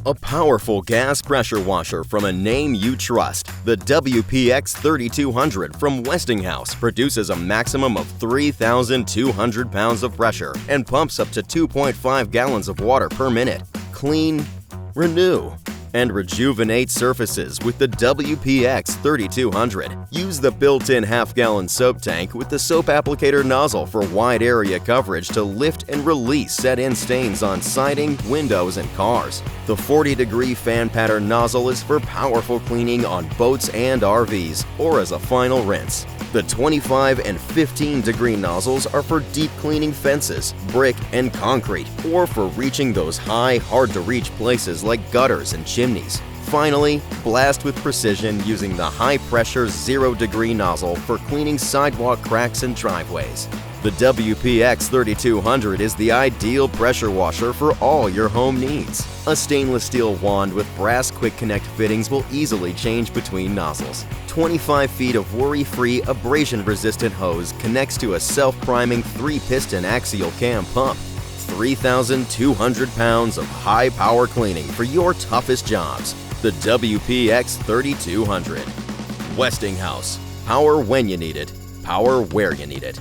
A powerful gas pressure washer from a name you trust, the WPX3200 from Westinghouse produces a maximum of 3,200 pounds of pressure and pumps up to 2.5 gallons of water per minute. Clean, renew, and rejuvenate surfaces with the WPX3200. Use the built-in half-gallon soap tank with the soap applicator nozzle for wide area coverage to lift and release set-in stains on siding, windows, and cars. The 40-degree fan pattern nozzle is for powerful cleaning on boats and RVs, or as a final rinse. The 25 and 15-degree nozzles are for deep cleaning fences, brick, and concrete, or for reaching those high, hard-to-reach places like gutters and chimneys. Finally, blast with precision using the high-pressure 0-degree nozzle for cleaning sidewalk cracks and driveways. The WPX3200 is the ideal pressure washer for all your home needs. A stainless steel wand with brass quick connect fittings will easily change between nozzles. 25 feet of worry-free, abrasion-resistant hose connects to a self-priming 3-piston axial cam pump. 3,200 pounds of high-power cleaning for your toughest jobs. The WPX3200. Westinghouse. Power when you need it. Power where you need it.